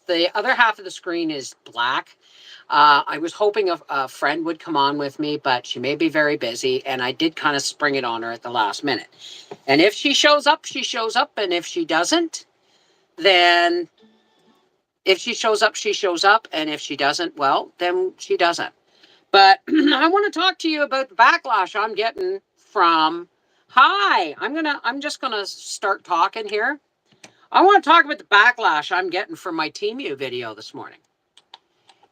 The other half of the screen is black. I was hoping a friend would come on with me, but she may be very busy, and I did kind of spring it on her at the last minute. And if she shows up, she shows up, and if she doesn't, then if she shows up, she shows up, and if she doesn't, well, then she doesn't. But I want to talk to you about the backlash I'm getting from. Hi, I'm just gonna start talking here. I want to talk about the backlash I'm getting from my Temu video this morning.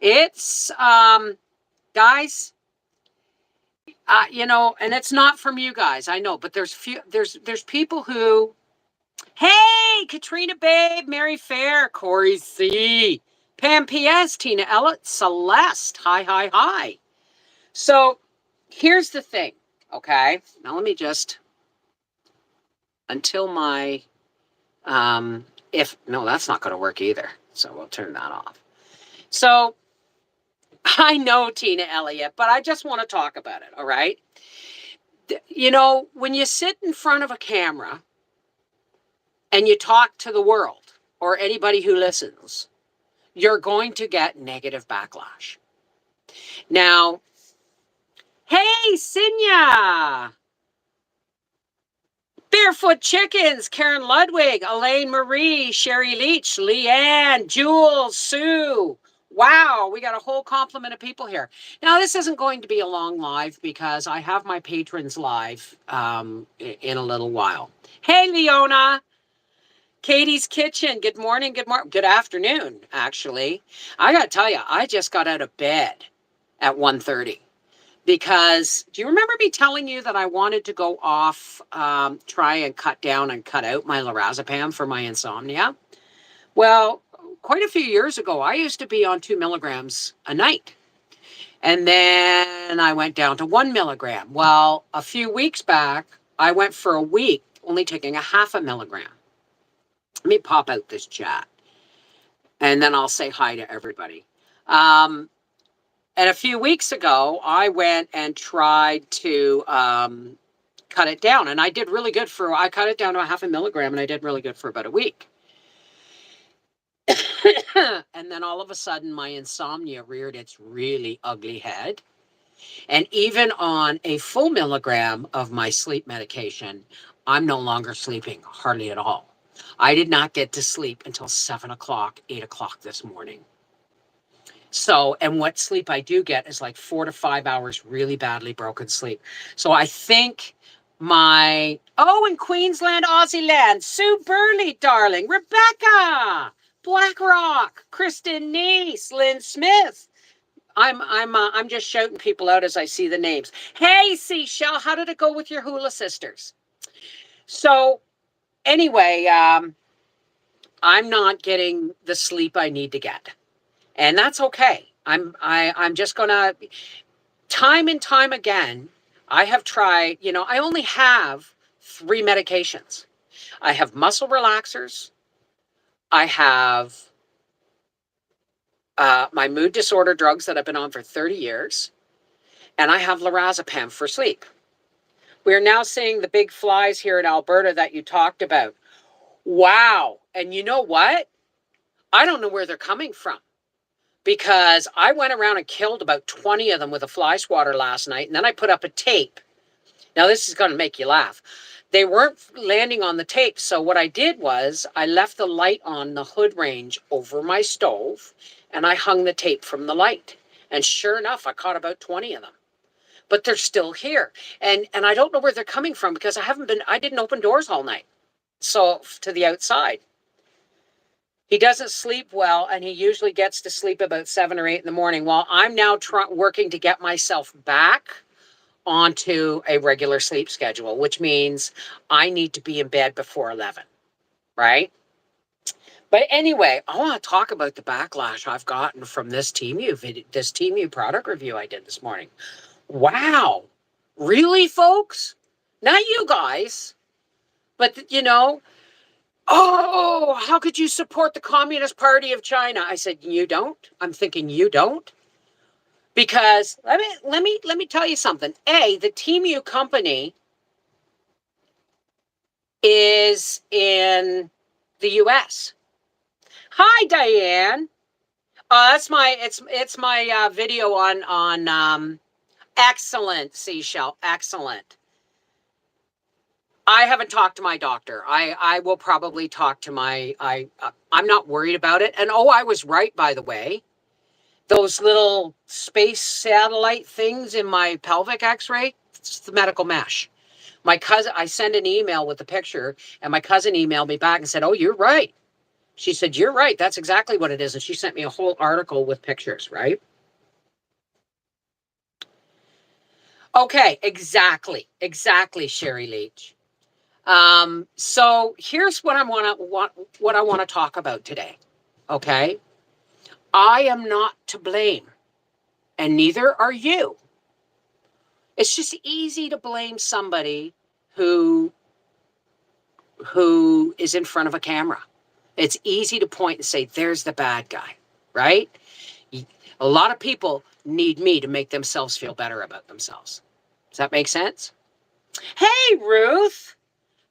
It's guys, and it's not from you guys, I know, but there's people who, hey, Katrina Babe, Mary Fair, Corey C, Pam PS, Tina Ellett, Celeste, hi. So here's the thing, okay? Now let me just, until my, no, that's not going to work either. So we'll turn that off. So I know Tina Elliott, but I just want to talk about it, all right? When you sit in front of a camera and you talk to the world or anybody who listens, you're going to get negative backlash. Now, hey, Sinya! Barefoot Chickens, Karen Ludwig, Elaine Marie, Sherry Leach, Leanne, Jules, Sue. Wow, we got a whole complement of people here. Now, this isn't going to be a long live because I have my patrons live in a little while. Hey, Leona. Katie's Kitchen. Good morning. Good afternoon, actually. I got to tell you, I just got out of bed at 1:30. Because do you remember me telling you that I wanted to go off, try and cut down and cut out my lorazepam for my insomnia? Well, quite a few years ago, I used to be on 2 milligrams a night. And then I went down to 1 milligram. Well, a few weeks back, I went for a week only taking a 0.5 milligram. Let me pop out this chat. And then I'll say hi to everybody. And a few weeks ago, I went and tried to cut it down. And I did really good I cut it down to a 0.5 milligram, and I did really good for about a week. And then all of a sudden, my insomnia reared its really ugly head. And even on a full milligram of my sleep medication, I'm no longer sleeping hardly at all. I did not get to sleep until 7 o'clock, 8 o'clock this morning. So, and what sleep I do get is like 4 to 5 hours really badly broken sleep. So I think in Queensland, Aussie land, Sue Burley, darling, Rebecca, Blackrock, Kristen Neese, Lynn Smith. I'm just shouting people out as I see the names. Hey, Seashell, how did it go with your hula sisters? So anyway, I'm not getting the sleep I need to get. And that's okay. I'm just gonna, time and time again, I have tried, I only have 3 medications. I have muscle relaxers. I have my mood disorder drugs that I've been on for 30 years. And I have lorazepam for sleep. We are now seeing the big flies here in Alberta that you talked about. Wow. And you know what? I don't know where they're coming from. Because I went around and killed about 20 of them with a fly swatter last night, and then I put up a tape. Now, this is going to make you laugh. They weren't landing on the tape, so what I did was I left the light on the hood range over my stove, and I hung the tape from the light. And sure enough, I caught about 20 of them. But they're still here. And I don't know where they're coming from because I didn't open doors all night. So, to the outside. He doesn't sleep well, and he usually gets to sleep about 7 or 8 in the morning. Well, I'm now working to get myself back onto a regular sleep schedule, which means I need to be in bed before 11, right? But anyway, I want to talk about the backlash I've gotten from this Temu product review I did this morning. Wow. Really, folks? Not you guys, but, oh, how could you support the Communist Party of China? I said, you don't? I'm thinking you don't? Because let me tell you something. The Temu company is in the US. Hi, Diane. That's my it's my video on excellent seashell. Excellent. I haven't talked to my doctor. I will probably talk to I'm not worried about it. And oh, I was right, by the way. Those little space satellite things in my pelvic X-ray, it's the medical mesh. My cousin, I sent an email with the picture, and my cousin emailed me back and said, "Oh, you're right." She said, "You're right. That's exactly what it is." And she sent me a whole article with pictures, right? Okay, exactly, Sherry Leach. So here's what I want to talk about today. Okay, I am not to blame, and neither are you. It's just easy to blame somebody who who is in front of a camera. It's easy to point and say, "There's the bad guy," right? A lot of people need me to make themselves feel better about themselves. Does that make sense? Hey, Ruth.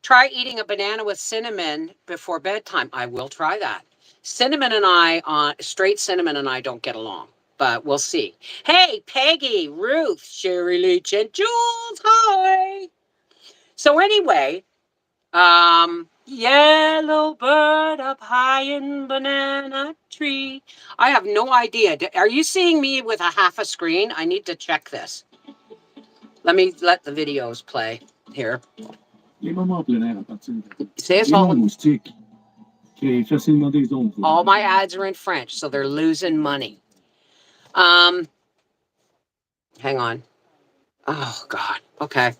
Try eating a banana with cinnamon before bedtime. I will try that. Straight cinnamon and I don't get along, but we'll see. Hey, Peggy, Ruth, Sherry Leach, and Jules. Hi. So anyway, yellow bird up high in banana tree. I have no idea. Are you seeing me with a half a screen? I need to check this. Let the videos play here. Say it's all my ads are in French, so they're losing money. Hang on. Oh God. Okay.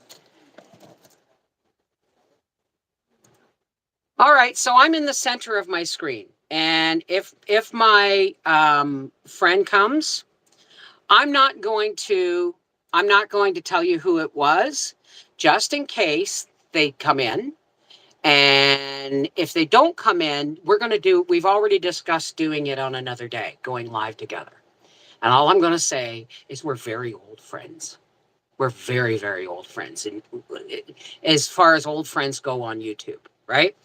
All right. So I'm in the center of my screen, and if my friend comes, I'm not going to I'm not going to tell you who it was, just in case they come in. And if they don't come in, we've already discussed doing it on another day, going live together. And all I'm going to say is we're very old friends. We're very, very old friends. And as far as old friends go on YouTube, right?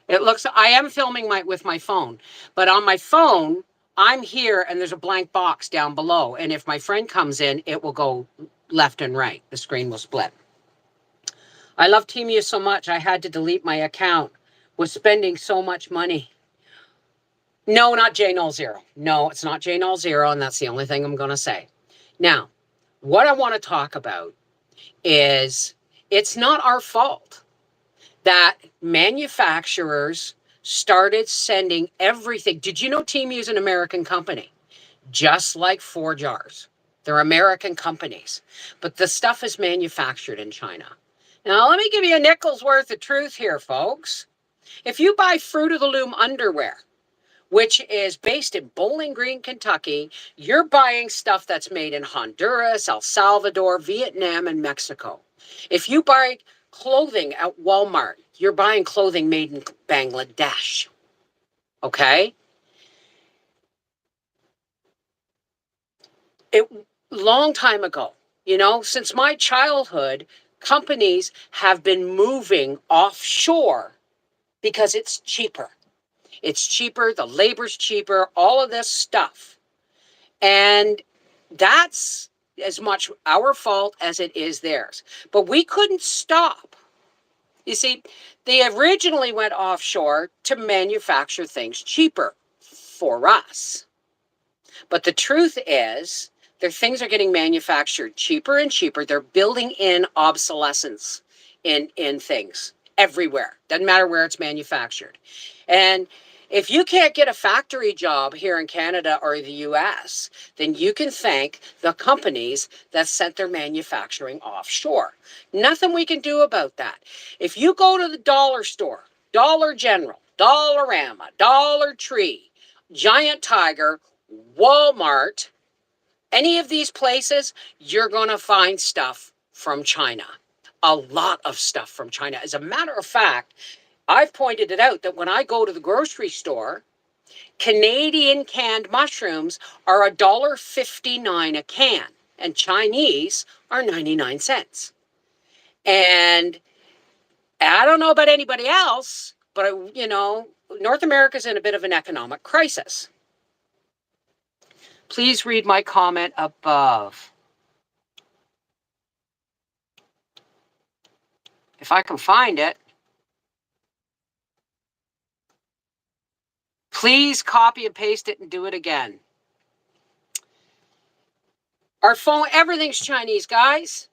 I am filming with my phone, but on my phone, I'm here and there's a blank box down below. And if my friend comes in, it will go left and right. The screen will split. I love Temu so much, I had to delete my account. Was spending so much money. No, not J0. No, it's not J0, and that's the only thing I'm going to say. Now, what I want to talk about is it's not our fault that manufacturers started sending everything. Did you know Temu is an American company? Just like 4Jars. They're American companies, but the stuff is manufactured in China. Now, let me give you a nickel's worth of truth here, folks. If you buy Fruit of the Loom underwear, which is based in Bowling Green, Kentucky, you're buying stuff that's made in Honduras, El Salvador, Vietnam, and Mexico. If you buy clothing at Walmart, you're buying clothing made in Bangladesh. Okay? Long time ago, since my childhood, companies have been moving offshore because it's cheaper. It's cheaper, the labor's cheaper, all of this stuff. And that's as much our fault as it is theirs. But we couldn't stop. You see, they originally went offshore to manufacture things cheaper for us. But the truth is, their things are getting manufactured cheaper and cheaper. They're building in obsolescence in things everywhere. Doesn't matter where it's manufactured. And if you can't get a factory job here in Canada or the US, then you can thank the companies that sent their manufacturing offshore. Nothing we can do about that. If you go to the dollar store, Dollar General, Dollarama, Dollar Tree, Giant Tiger, Walmart, any of these places, you're going to find stuff from China. A lot of stuff from China. As a matter of fact, I've pointed it out that when I go to the grocery store, Canadian canned mushrooms are $1.59 a can, and Chinese are 99 cents. And I don't know about anybody else, but North America's in a bit of an economic crisis. Please read my comment above. If I can find it. Please copy and paste it and do it again. Our phone, everything's Chinese, guys.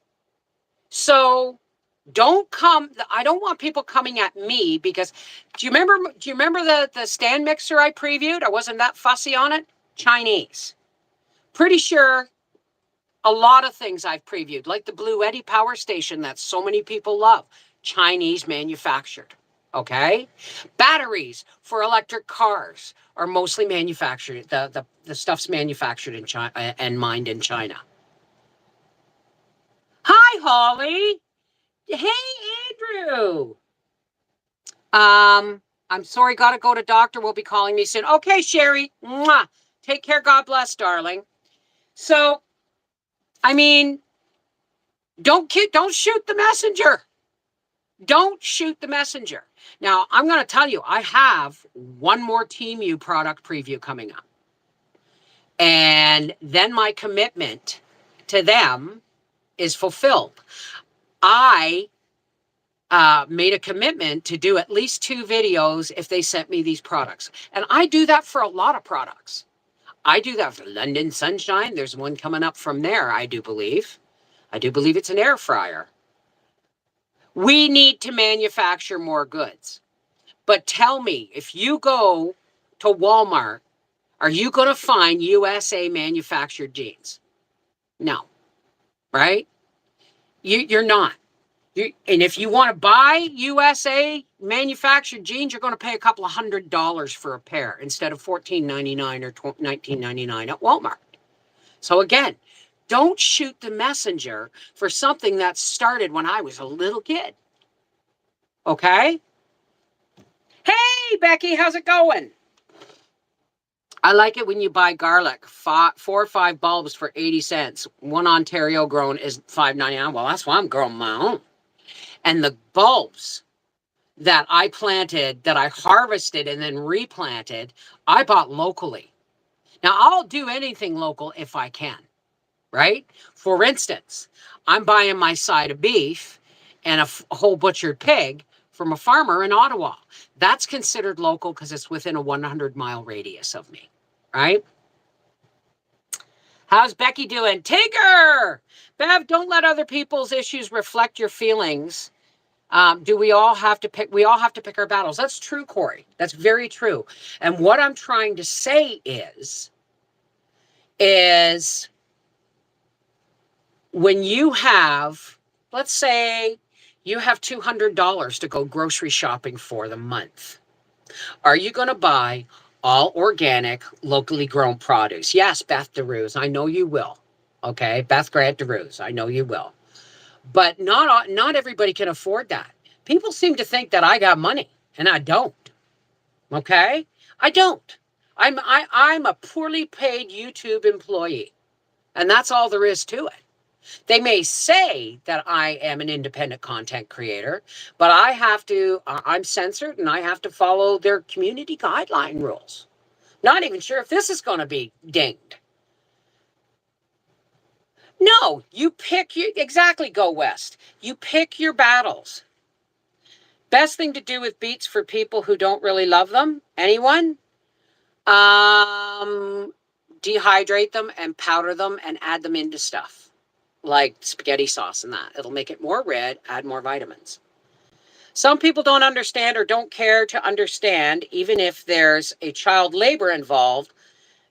So don't come. I don't want people coming at me because do you remember the stand mixer I previewed? I wasn't that fussy on it. Chinese. Pretty sure a lot of things I've previewed, like the Blue Eddy power station that so many people love, Chinese manufactured. Okay? Batteries for electric cars are mostly manufactured. The stuff's manufactured in China and mined in China. Hi, Holly. Hey, Andrew. I'm sorry, gotta go to doctor. Will be calling me soon. Okay, Sherry. Mwah. Take care. God bless, darling. So, I mean, don't shoot the messenger. Don't shoot the messenger. Now, I'm going to tell you, I have one more Team U product preview coming up. And then my commitment to them is fulfilled. I made a commitment to do at least 2 videos if they sent me these products. And I do that for a lot of products. I do that for London Sunshine. There's one coming up from there, I do believe. I do believe it's an air fryer. We need to manufacture more goods. But tell me, if you go to Walmart, are you going to find USA manufactured jeans? No. Right? You're not. And if you want to buy USA manufactured jeans, you're going to pay a couple of $100 for a pair instead of $14.99 or $19.99 at Walmart. So again, don't shoot the messenger for something that started when I was a little kid. Okay? Hey, Becky, how's it going? I like it when you buy garlic, 4 or 5 bulbs for 80 cents. One Ontario grown is $5.99. Well, that's why I'm growing my own. And the bulbs that I planted, that I harvested and then replanted, I bought locally. Now, I'll do anything local if I can, right? For instance, I'm buying my side of beef and a whole butchered pig from a farmer in Ottawa. That's considered local because it's within a 100-mile radius of me, right? How's Becky doing? Tigger! Bev, don't let other people's issues reflect your feelings. We all have to pick our battles. That's true, Corey. That's very true. And what I'm trying to say is when you have, let's say you have $200 to go grocery shopping for the month, are you going to buy all organic, locally grown produce? Yes, Beth DeRuse, I know you will. Okay, Beth Grant DeRuse, I know you will. But not everybody can afford that. People seem to think that I got money, and I don't. Okay? I don't. I'm a poorly paid YouTube employee, and that's all there is to it. They may say that I am an independent content creator, but I'm censored, and I have to follow their community guideline rules. Not even sure if this is going to be dinged. No, exactly, Go West. You pick your battles. Best thing to do with beets for people who don't really love them? Anyone? Dehydrate them and powder them and add them into stuff like spaghetti sauce and that. It'll make it more red, add more vitamins. Some people don't understand or don't care to understand, even if there's a child labor involved.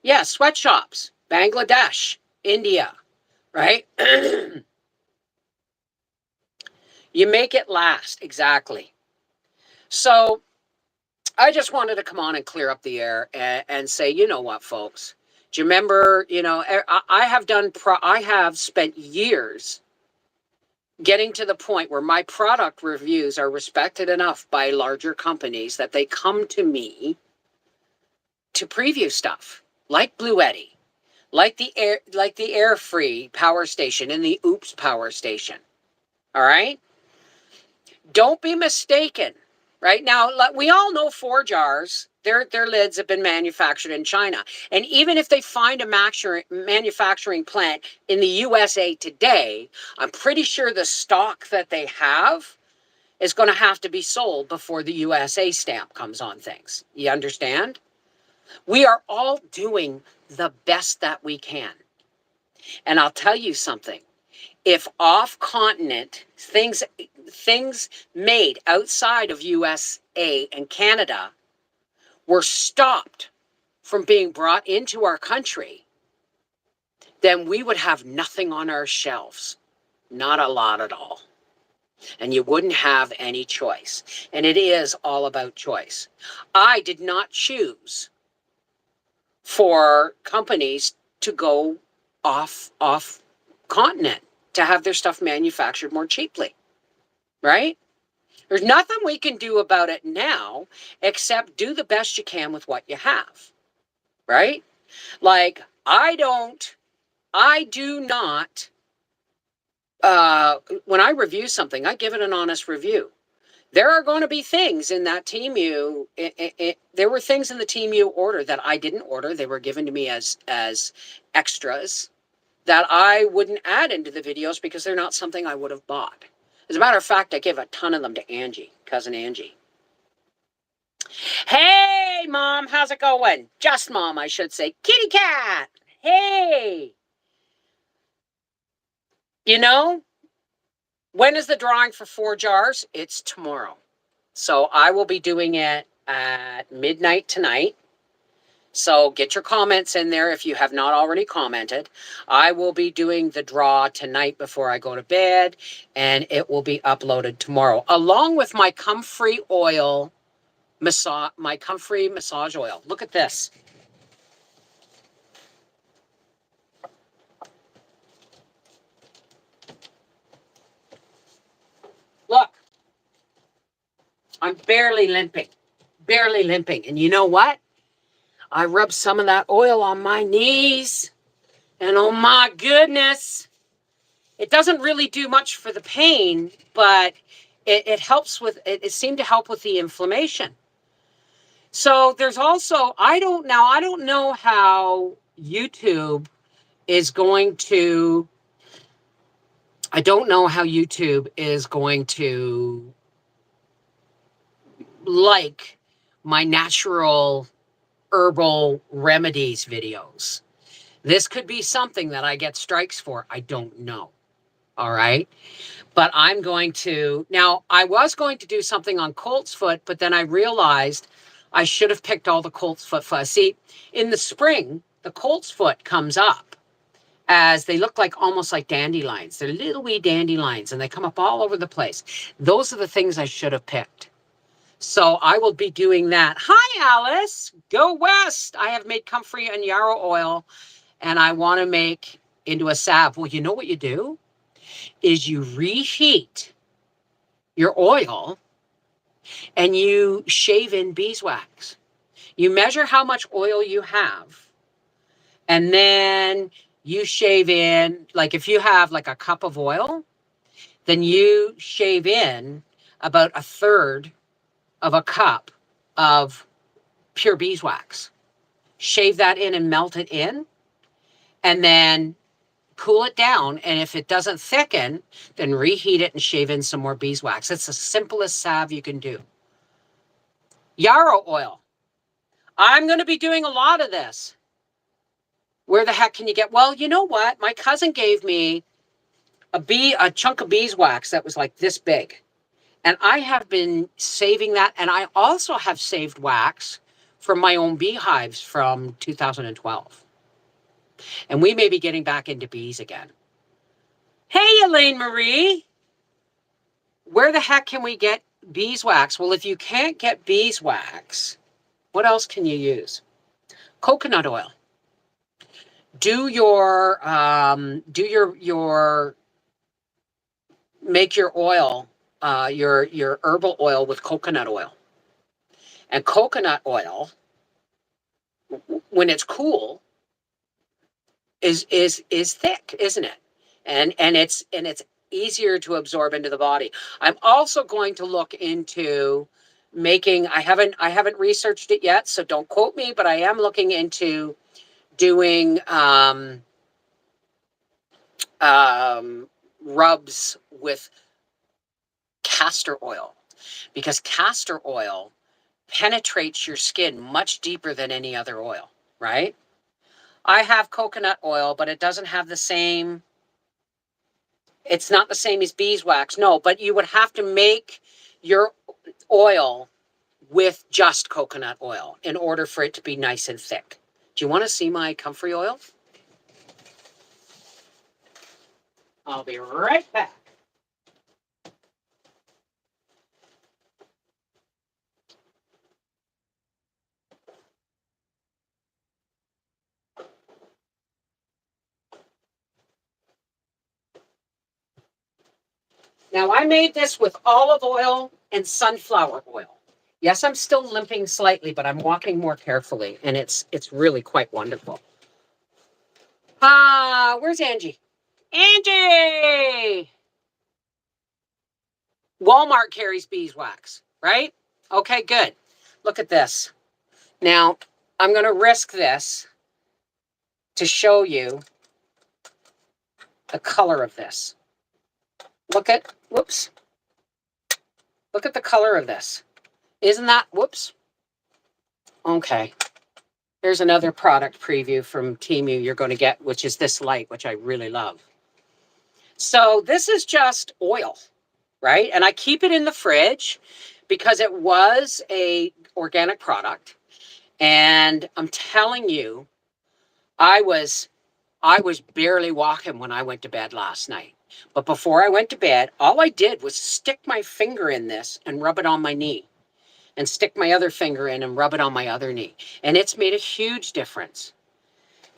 Yeah, sweatshops, Bangladesh, India, right? You make it last, exactly. So I just wanted to come on and clear up the air and say, you know what, folks? Do you remember, I have spent years getting to the point where my product reviews are respected enough by larger companies that they come to me to preview stuff like Blue Eddy, like the Air Free power station and the Oops power station. All right? Don't be mistaken. right? Now, we all know 4-jars, their lids have been manufactured in China. And even if they find a manufacturing plant in the USA today, I'm pretty sure the stock that they have is going to have to be sold before the USA stamp comes on things. You understand? We are all doing the best that we can. And I'll tell you something. If off-continent things made outside of USA and Canada were stopped from being brought into our country, then we would have nothing on our shelves. Not a lot at all. And you wouldn't have any choice. And it is all about choice. I did not choose for companies to go off continent to have their stuff manufactured more cheaply, right? There's nothing we can do about it now except do the best you can with what you have, right? Like, I do not, when I review something, I give it an honest review. There are going to be things in that Temu. There were things in the Temu order that I didn't order. They were given to me as extras that I wouldn't add into the videos because they're not something I would have bought. As a matter of fact, I give a ton of them to Angie, cousin Angie. Hey, Mom, how's it going? Just Mom, I should say. Kitty cat. Hey. You know, when is the drawing for 4-jars? It's tomorrow. So I will be doing it at midnight tonight. So get your comments in there if you have not already commented. I will be doing the draw tonight before I go to bed, and it will be uploaded tomorrow, along with my comfrey oil my comfrey massage oil. Look at this. Look, I'm barely limping. Barely limping. And you know what? I rubbed some of that oil on my knees. And oh my goodness, it doesn't really do much for the pain, but it helps with, it seemed to help with the inflammation. So there's also, I don't know how YouTube is going to, I don't know how YouTube is going to like my natural herbal remedies videos. This could be something that I get strikes for. I don't know. All right. But I'm going to, now I was going to do something on colt's foot, but then I realized I should have picked all the colt's foot fuzz. See, in the spring, the colt's foot comes up as they look like almost like dandelions. They're little wee dandelions and they come up all over the place. Those are the things I should have picked. So I will be doing that. Hi, Alice. Go west. I have made comfrey and yarrow oil and I want to make into a salve. Well, you know what you do? Is you reheat your oil and you shave in beeswax. You measure how much oil you have, and then you shave in, like if you have like a cup of oil, then you shave in about 1/3 of a cup of pure beeswax. Shave that in and melt it in, and then cool it down. And if it doesn't thicken, then reheat it and shave in some more beeswax. It's the simplest salve you can do. Yarrow oil. I'm going to be doing a lot of this. Where the heck can you get? Well, you know what? My cousin gave me a chunk of beeswax that was like this big. And I have been saving that. And I also have saved wax from my own beehives from 2012. And we may be getting back into bees again. Hey, Elaine Marie. Where the heck can we get beeswax? Well, if you can't get beeswax, what else can you use? Coconut oil. Make your oil, your herbal oil with coconut oil. And coconut oil, when it's cool, is thick, isn't it? And it's easier to absorb into the body. I'm also going to look into making, I haven't researched it yet, so don't quote me, but I am looking into doing rubs with castor oil, because castor oil penetrates your skin much deeper than any other oil, right? I have coconut oil, but it doesn't have the same, it's not the same as beeswax, no, but you would have to make your oil with just coconut oil in order for it to be nice and thick. Do you want to see my comfrey oil? I'll be right back. Now, I made this with olive oil and sunflower oil. Yes, I'm still limping slightly, but I'm walking more carefully, and it's really quite wonderful. Where's Angie? Angie! Walmart carries beeswax, right? Okay, good. Look at this. Now, I'm going to risk this to show you the color of this. Look at, whoops. Look at the color of this. Isn't that, whoops. Okay. Here's another product preview from Temu you're going to get, which is this light, which I really love. So this is just oil, right? And I keep it in the fridge because it was a organic product. And I'm telling you, I was barely walking when I went to bed last night. But before I went to bed, all I did was stick my finger in this and rub it on my knee, and stick my other finger in and rub it on my other knee. And it's made a huge difference.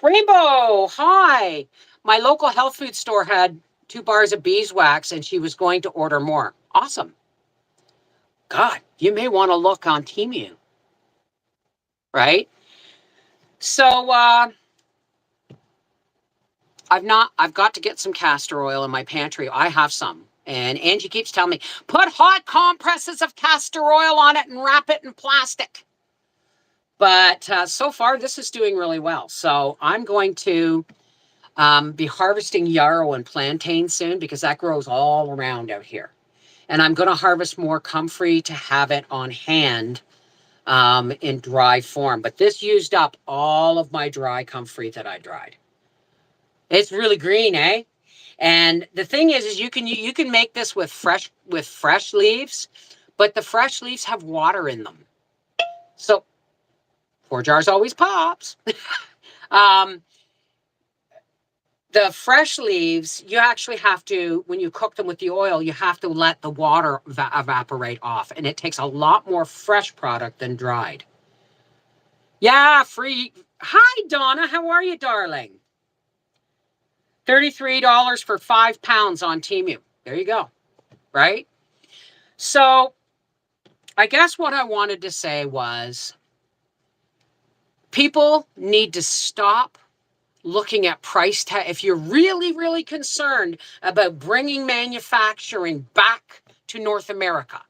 Rainbow, hi. My local health food store had 2 bars of beeswax and she was going to order more. Awesome. God, you may want to look on Temu, right? So, I've got to get some castor oil in my pantry. I have some. And Angie keeps telling me, put hot compresses of castor oil on it and wrap it in plastic. But so far, this is doing really well. So I'm going to be harvesting yarrow and plantain soon, because that grows all around out here. And I'm going to harvest more comfrey to have it on hand in dry form. But this used up all of my dry comfrey that I dried. It's really green, eh? And the thing is you can make this with fresh leaves, but the fresh leaves have water in them. So 4 jars always pops. The fresh leaves, you actually have to, when you cook them with the oil, you have to let the water evaporate off. And it takes a lot more fresh product than dried. Yeah, free. Hi, Donna. How are you, darling? $33 for 5 pounds on Temu. There you go. Right? So I guess what I wanted to say was people need to stop looking at price tag. If you're really, really concerned about bringing manufacturing back to North America,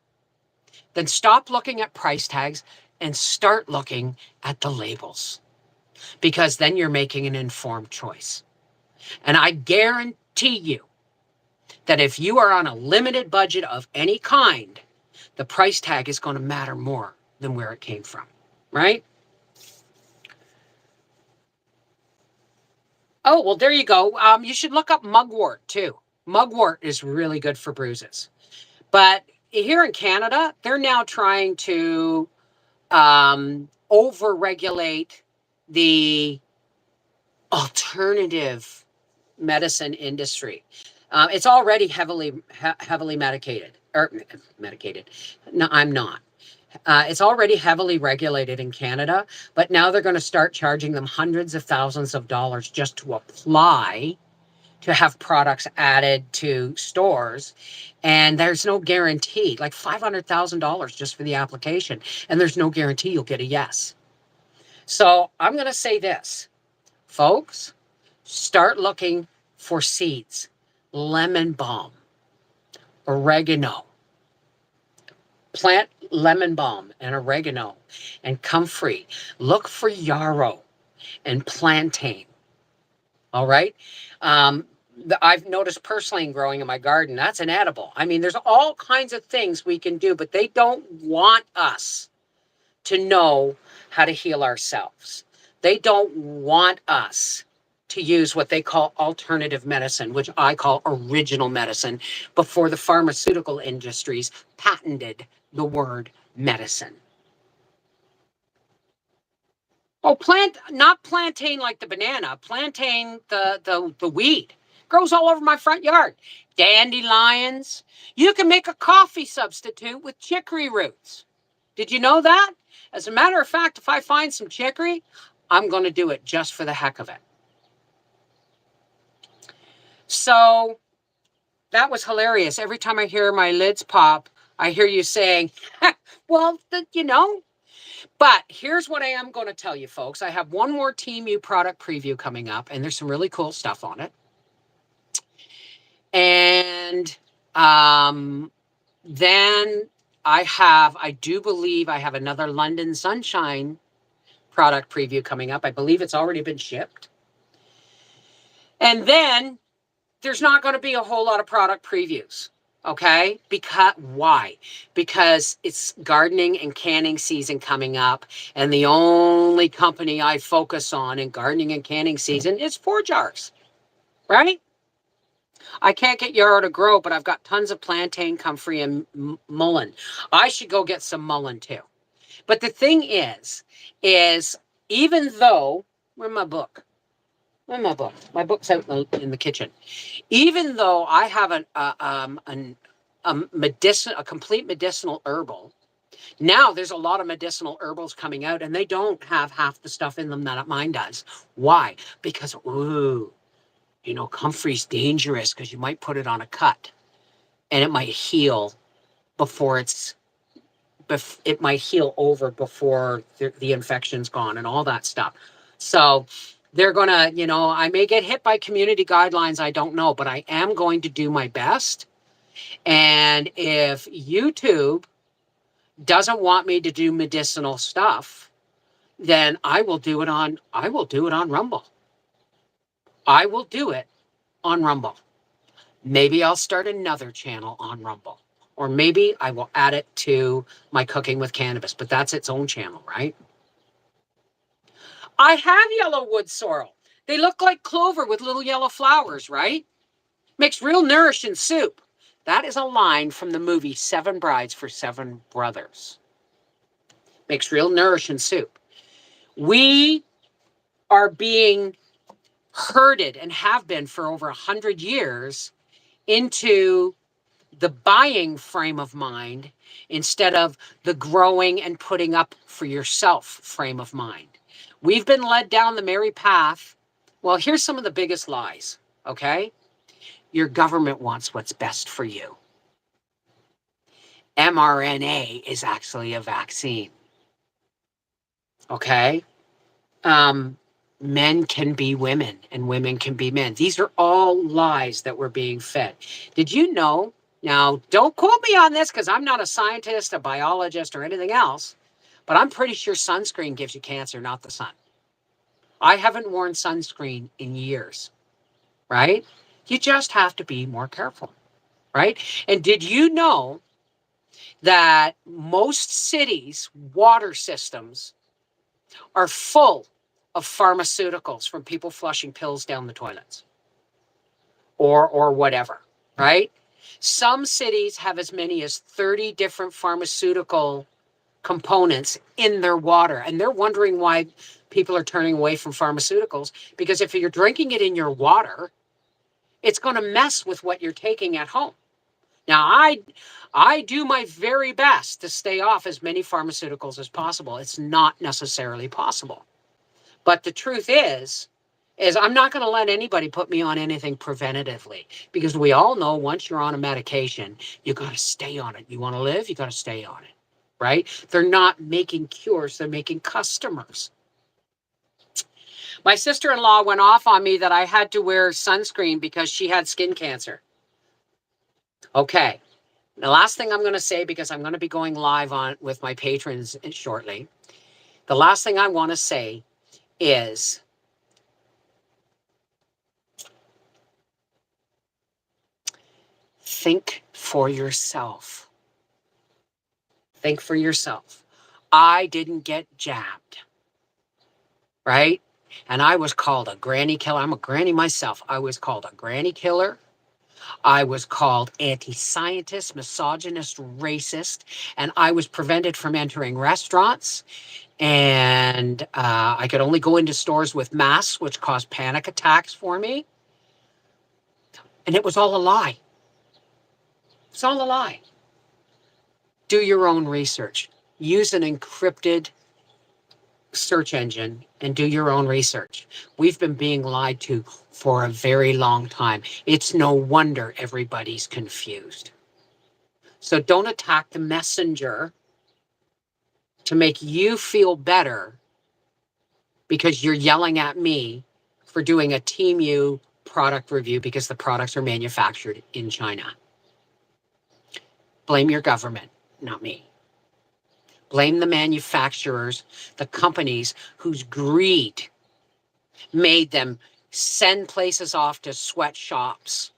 then stop looking at price tags and start looking at the labels, because then you're making an informed choice. And I guarantee you that if you are on a limited budget of any kind, the price tag is going to matter more than where it came from, right? Oh, well, there you go. You should look up mugwort too. Mugwort is really good for bruises. But here in Canada, they're now trying to over-regulate the alternative medicine industry. It's already heavily medicated. No, I'm not. It's already heavily regulated in Canada, but now they're going to start charging them hundreds of thousands of dollars just to apply, to have products added to stores. And there's no guarantee, like $500,000 just for the application. And there's no guarantee you'll get a yes. So I'm going to say this, folks, start looking for seeds, lemon balm, oregano, Plant lemon balm and oregano and comfrey. Look for yarrow and plantain. All right. Um, I've noticed purslane growing in my garden. That's an edible. I mean, there's all kinds of things we can do, but they don't want us to know how to heal ourselves. They don't want us to use what they call alternative medicine, which I call original medicine, before the pharmaceutical industries patented the word medicine. Oh, not plantain like the banana, plantain the weed. Grows all over my front yard. Dandelions. You can make a coffee substitute with chicory roots. Did you know that? As a matter of fact, if I find some chicory, I'm going to do it just for the heck of it. So that was hilarious. Every time I hear my lids pop, I hear you saying, well, you know. But here's what I am going to tell you, folks. I have one more TMU product preview coming up, and there's some really cool stuff on it. And then I do believe I have another London Sunshine product preview coming up. I believe it's already been shipped. And then there's not going to be a whole lot of product previews. Okay. Because why? Because it's gardening and canning season coming up. And the only company I focus on in gardening and canning season is 4Jars. Right? I can't get yarrow to grow, but I've got tons of plantain, comfrey, and mullein. I should go get some mullein too. But the thing is even though, where's my book? Where's my book? My book's out in the kitchen. Even though I have a complete medicinal herbal, now there's a lot of medicinal herbals coming out, and they don't have half the stuff in them that mine does. Why? Because, comfrey's dangerous because you might put it on a cut, and it might heal it might heal over before the infection's gone and all that stuff. So they're going to, I may get hit by community guidelines. I don't know, but I am going to do my best. And if YouTube doesn't want me to do medicinal stuff, then I will do it on Rumble. I will do it on Rumble. Maybe I'll start another channel on Rumble. Or maybe I will add it to my Cooking with Cannabis, but that's its own channel, right? I have yellow wood sorrel. They look like clover with little yellow flowers, right? Makes real nourishing soup. That is a line from the movie 7 Brides for 7 Brothers. Makes real nourishing soup. We are being herded and have been for over 100 years into the buying frame of mind instead of the growing and putting up for yourself frame of mind. We've been led down the merry path. Well, here's some of the biggest lies, okay? Your government wants what's best for you. mRNA is actually a vaccine, okay? Men can be women and women can be men. These are all lies that we're being fed. Did you know? Now, don't quote me on this because I'm not a scientist, a biologist, or anything else, but I'm pretty sure sunscreen gives you cancer, not the sun. I haven't worn sunscreen in years, right? You just have to be more careful, right? And did you know that most cities' water systems are full of pharmaceuticals from people flushing pills down the toilets or whatever, right? Some cities have as many as 30 different pharmaceutical components in their water, and they're wondering why people are turning away from pharmaceuticals, because if you're drinking it in your water, it's going to mess with what you're taking at home. Now, I do my very best to stay off as many pharmaceuticals as possible. It's not necessarily possible. But the truth is I'm not going to let anybody put me on anything preventatively, because we all know once you're on a medication, you got to stay on it. You want to live, you got to stay on it, right? They're not making cures, they're making customers. My sister-in-law went off on me that I had to wear sunscreen because she had skin cancer. Okay, The last thing I'm going to say, because I'm going to be going live on with my patrons shortly. The last thing I want to say is think for yourself. Think for yourself. I didn't get jabbed, right? And I was called a granny killer. I'm a granny myself. I was called a granny killer. I was called anti-scientist, misogynist, racist, and I was prevented from entering restaurants. And I could only go into stores with masks, which caused panic attacks for me. And it was all a lie. It's all a lie. Do your own research. Use an encrypted search engine and do your own research. We've been being lied to for a very long time. It's no wonder everybody's confused. So don't attack the messenger to make you feel better because you're yelling at me for doing a Team U product review because the products are manufactured in China. Blame your government, not me. Blame the manufacturers, the companies whose greed made them send places off to sweatshops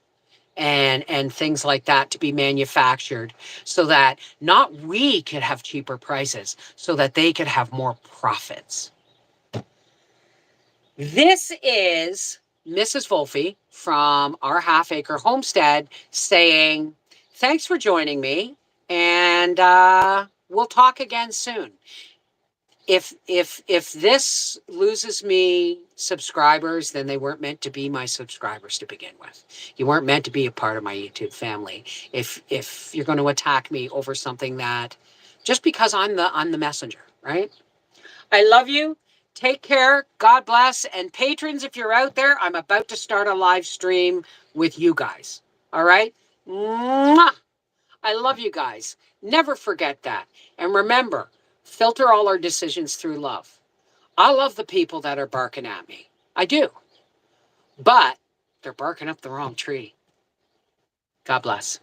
and things like that to be manufactured so that not we could have cheaper prices, so that they could have more profits. This is Mrs. Wolfe from Our Half Acre Homestead saying, thanks for joining me, and we'll talk again soon. If this loses me subscribers, then they weren't meant to be my subscribers to begin with. You weren't meant to be a part of my YouTube family. If you're going to attack me over something that, just because I'm the messenger, right? I love you. Take care. God bless. And patrons, if you're out there, I'm about to start a live stream with you guys. All right? Mwah! I love you guys. Never forget that. And remember, filter all our decisions through love. I love the people that are barking at me. I do. But they're barking up the wrong tree. God bless.